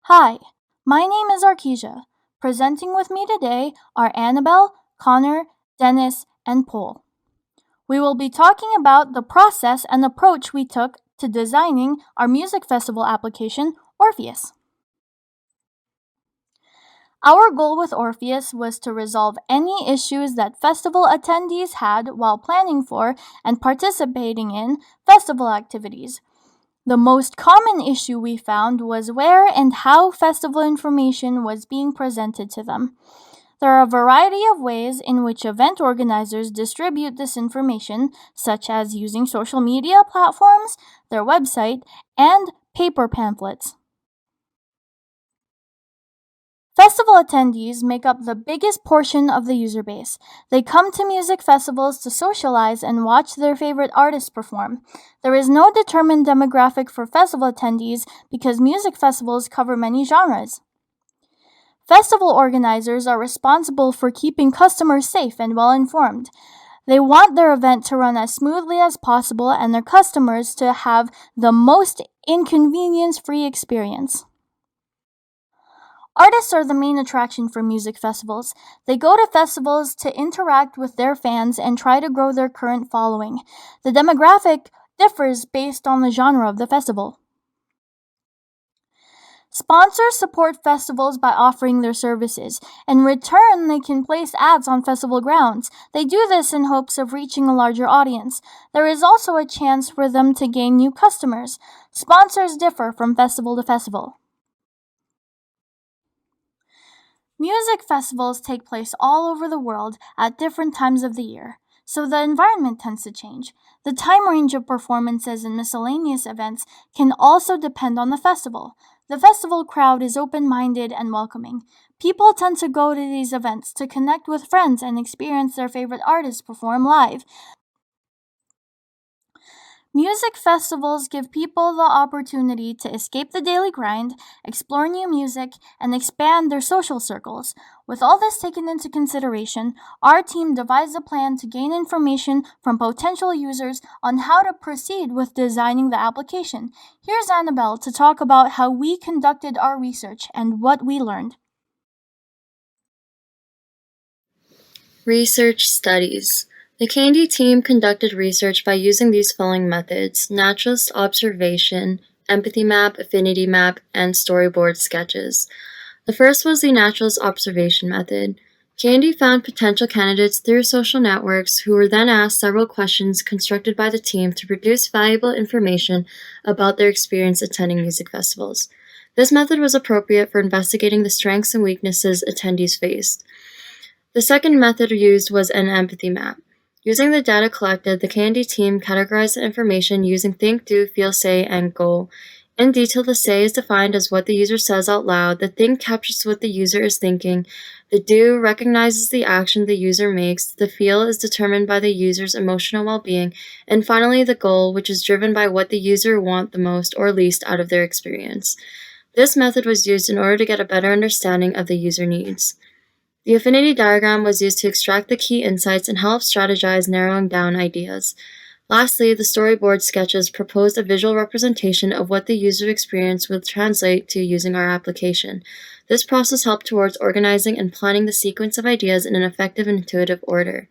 Hi, my name is Arkesia. Presenting with me today are Annabelle, Connor, Dennis, and Paul. We will be talking about the process and approach we took to designing our music festival application, Orpheus. Our goal with Orpheus was to resolve any issues that festival attendees had while planning for and participating in festival activities. The most common issue we found was where and how festival information was being presented to them. There are a variety of ways in which event organizers distribute this information, such as using social media platforms, their website, and paper pamphlets. Festival attendees make up the biggest portion of the user base. They come to music festivals to socialize and watch their favorite artists perform. There is no determined demographic for festival attendees because music festivals cover many genres. Festival organizers are responsible for keeping customers safe and well informed. They want their event to run as smoothly as possible and their customers to have the most inconvenience-free experience. Artists are the main attraction for music festivals. They go to festivals to interact with their fans and try to grow their current following. The demographic differs based on the genre of the festival. Sponsors support festivals by offering their services. In return, they can place ads on festival grounds. They do this in hopes of reaching a larger audience. There is also a chance for them to gain new customers. Sponsors differ from festival to festival. Music festivals take place all over the world at different times of the year, so the environment tends to change. The time range of performances and miscellaneous events can also depend on the festival. The festival crowd is open-minded and welcoming. People tend to go to these events to connect with friends and experience their favorite artists perform live. Music festivals give people the opportunity to escape the daily grind, explore new music, and expand their social circles. With all this taken into consideration, our team devised a plan to gain information from potential users on how to proceed with designing the application. Here's Annabelle to talk about how we conducted our research and what we learned. Research studies. The Candy team conducted research by using these following methods: naturalist observation, empathy map, affinity map, and storyboard sketches. The first was the naturalist observation method. Candy found potential candidates through social networks who were then asked several questions constructed by the team to produce valuable information about their experience attending music festivals. This method was appropriate for investigating the strengths and weaknesses attendees faced. The second method used was an empathy map. Using the data collected, the Candy team categorized the information using think, do, feel, say, and goal. In detail, the say is defined as what the user says out loud, the think captures what the user is thinking, the do recognizes the action the user makes, the feel is determined by the user's emotional well-being, and finally the goal, which is driven by what the user want the most or least out of their experience. This method was used in order to get a better understanding of the user needs. The affinity diagram was used to extract the key insights and help strategize narrowing down ideas. Lastly, the storyboard sketches proposed a visual representation of what the user experience would translate to using our application. This process helped towards organizing and planning the sequence of ideas in an effective and intuitive order.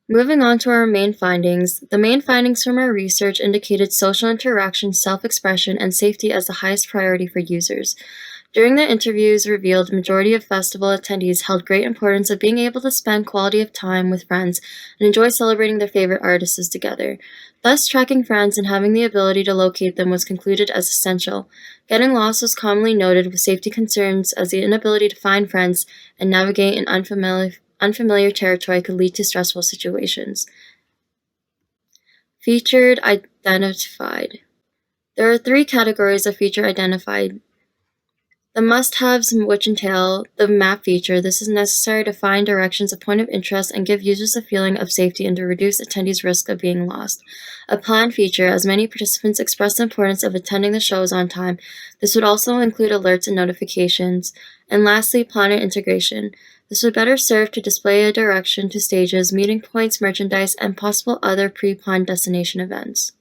Moving on to our main findings, the main findings from our research indicated social interaction, self-expression, and safety as the highest priority for users. During the interviews revealed, majority of festival attendees held great importance of being able to spend quality of time with friends and enjoy celebrating their favorite artists together. Thus, tracking friends and having the ability to locate them was concluded as essential. Getting lost was commonly noted with safety concerns, as the inability to find friends and navigate in unfamiliar territory could lead to stressful situations. Featured identified. There are 3 categories of feature identified. The must-haves, which entail the map feature. This is necessary to find directions of point of interest and give users a feeling of safety and to reduce attendees' risk of being lost. A plan feature, as many participants express the importance of attending the shows on time. This would also include alerts and notifications. And lastly, planner integration. This would better serve to display a direction to stages, meeting points, merchandise, and possible other pre-planned destination events.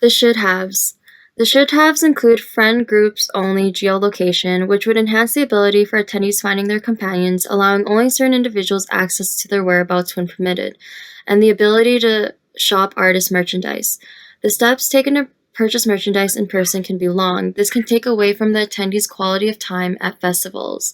The should-haves. The should-haves include friend groups only geolocation, which would enhance the ability for attendees finding their companions, allowing only certain individuals access to their whereabouts when permitted, and the ability to shop artist merchandise. The steps taken to purchase merchandise in person can be long. This can take away from the attendees' quality of time at festivals.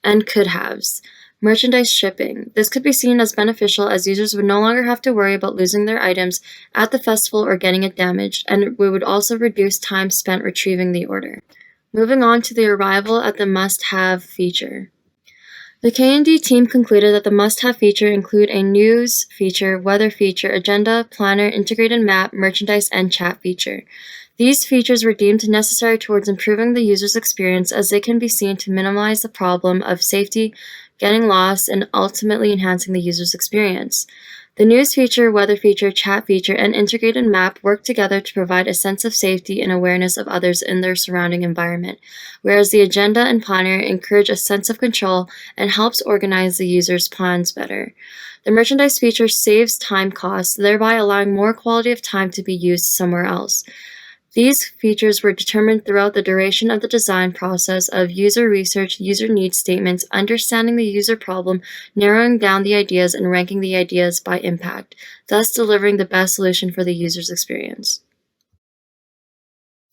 And could-haves. Merchandise shipping. This could be seen as beneficial as users would no longer have to worry about losing their items at the festival or getting it damaged, and we would also reduce time spent retrieving the order. Moving on to the arrival at the must-have feature. The K&D team concluded that the must-have feature include a news feature, weather feature, agenda, planner, integrated map, merchandise, and chat feature. These features were deemed necessary towards improving the user's experience as they can be seen to minimize the problem of safety, getting lost, and ultimately enhancing the user's experience. The news feature, weather feature, chat feature, and integrated map work together to provide a sense of safety and awareness of others in their surrounding environment, whereas the agenda and planner encourage a sense of control and helps organize the user's plans better. The merchandise feature saves time costs, thereby allowing more quality of time to be used somewhere else. These features were determined throughout the duration of the design process of user research, user needs statements, understanding the user problem, narrowing down the ideas, and ranking the ideas by impact, thus delivering the best solution for the user's experience.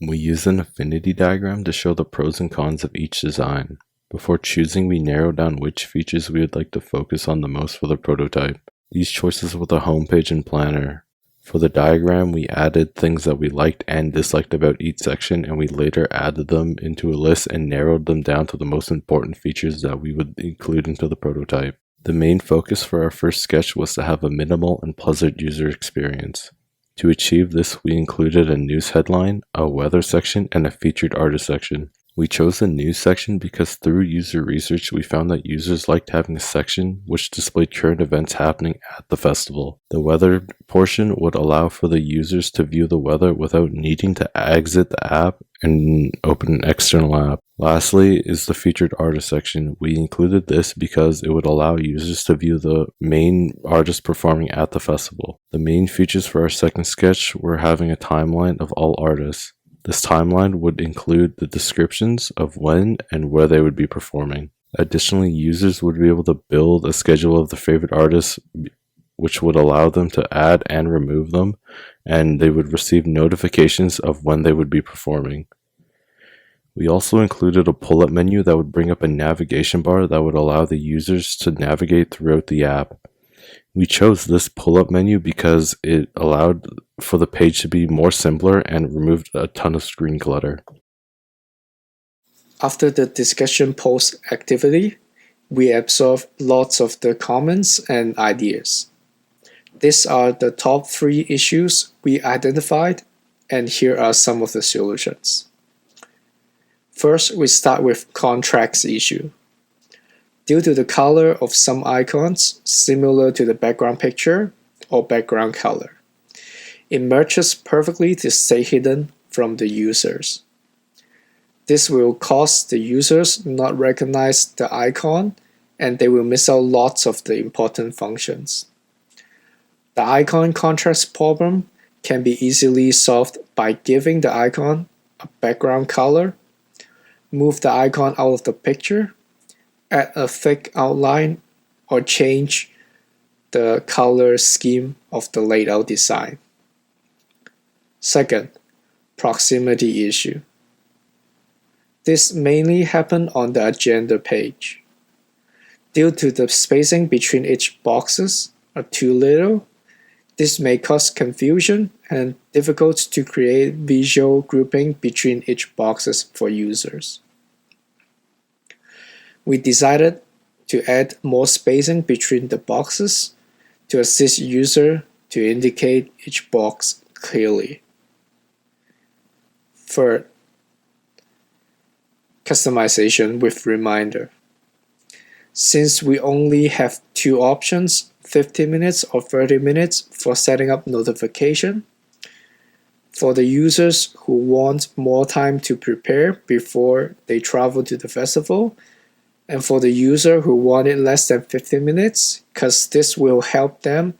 We use an affinity diagram to show the pros and cons of each design. Before choosing, we narrow down which features we would like to focus on the most for the prototype. These choices were the homepage and planner. For the diagram, we added things that we liked and disliked about each section, and we later added them into a list and narrowed them down to the most important features that we would include into the prototype. The main focus for our first sketch was to have a minimal and pleasant user experience. To achieve this, we included a news headline, a weather section, and a featured artist section. We chose the news section because through user research, we found that users liked having a section which displayed current events happening at the festival. The weather portion would allow for the users to view the weather without needing to exit the app and open an external app. Lastly is the featured artist section. We included this because it would allow users to view the main artist performing at the festival. The main features for our second sketch were having a timeline of all artists. This timeline would include the descriptions of when and where they would be performing. Additionally, users would be able to build a schedule of their favorite artists, which would allow them to add and remove them, and they would receive notifications of when they would be performing. We also included a pull-up menu that would bring up a navigation bar that would allow the users to navigate throughout the app. We chose this pull-up menu because it allowed for the page to be more simpler and removed a ton of screen clutter. After the discussion post activity, we absorbed lots of the comments and ideas. These are the top 3 issues we identified, and here are some of the solutions. First, we start with contrast issue. Due to the color of some icons similar to the background picture or background color, it matches perfectly to stay hidden from the users. This will cause the users not recognize the icon, and they will miss out lots of the important functions. The icon contrast problem can be easily solved by giving the icon a background color, move the icon out of the picture, add a thick outline, or change the color scheme of the layout design. Second, proximity issue. This mainly happened on the agenda page. Due to the spacing between each boxes are too little, this may cause confusion and difficult to create visual grouping between each boxes for users. We decided to add more spacing between the boxes to assist user to indicate each box clearly. Third, customization with reminder. Since we only have 2 options, 15 minutes or 30 minutes for setting up notification, for the users who want more time to prepare before they travel to the festival, and for the user who wanted less than 15 minutes, because this will help them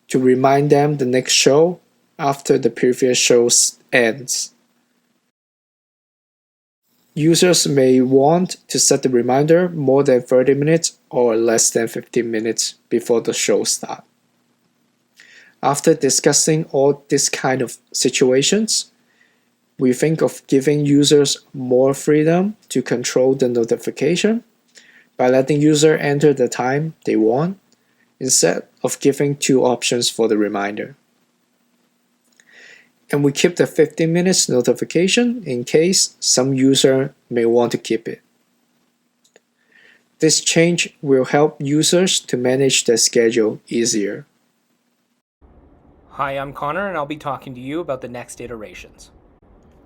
to remind them the next show after the previous shows ends. Users may want to set the reminder more than 30 minutes or less than 15 minutes before the show starts. After discussing all these kind of situations, we think of giving users more freedom to control the notification by letting users enter the time they want instead of giving two options for the reminder. And we keep the 15 minutes notification in case some user may want to keep it. This change will help users to manage their schedule easier. Hi, I'm Connor, and I'll be talking to you about the next iterations.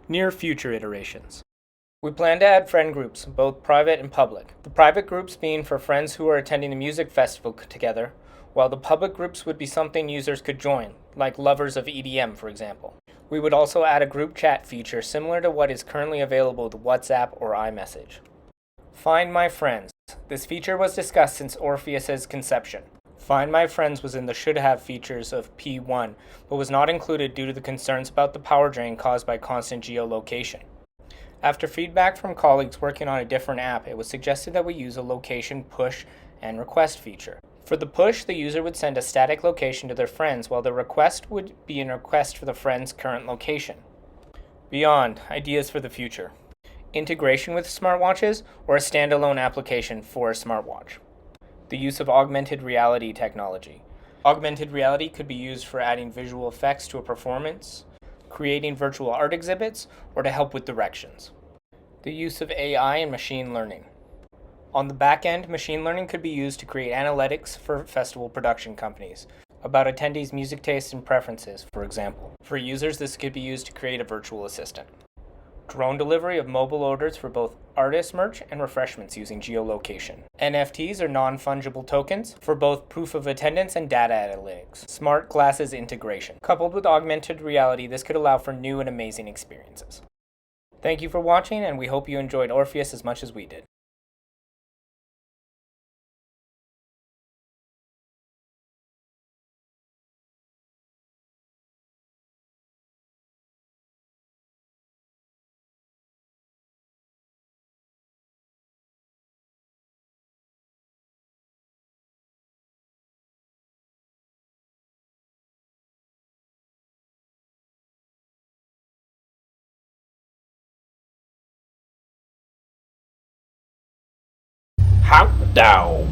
Near future iterations. We plan to add friend groups, both private and public. The private groups being for friends who are attending the music festival together, while the public groups would be something users could join, like lovers of EDM, for example. We would also add a group chat feature similar to what is currently available with WhatsApp or iMessage. Find My Friends. This feature was discussed since Orpheus's conception. Find My Friends was in the should-have features of P1, but was not included due to the concerns about the power drain caused by constant geolocation. After feedback from colleagues working on a different app, it was suggested that we use a location push and request feature. For the push, the user would send a static location to their friends, while the request would be a request for the friend's current location. Beyond, ideas for the future. Integration with smartwatches or a standalone application for a smartwatch. The use of augmented reality technology. Augmented reality could be used for adding visual effects to a performance, creating virtual art exhibits, or to help with directions. The use of AI and machine learning. On the back end, machine learning could be used to create analytics for festival production companies, about attendees' music tastes and preferences, for example. For users, this could be used to create a virtual assistant. Drone delivery of mobile orders for both artist merch and refreshments using geolocation. NFTs, or non-fungible tokens, for both proof of attendance and data analytics. Smart glasses integration. Coupled with augmented reality, this could allow for new and amazing experiences. Thank you for watching, and we hope you enjoyed Orpheus as much as we did. Hot dog.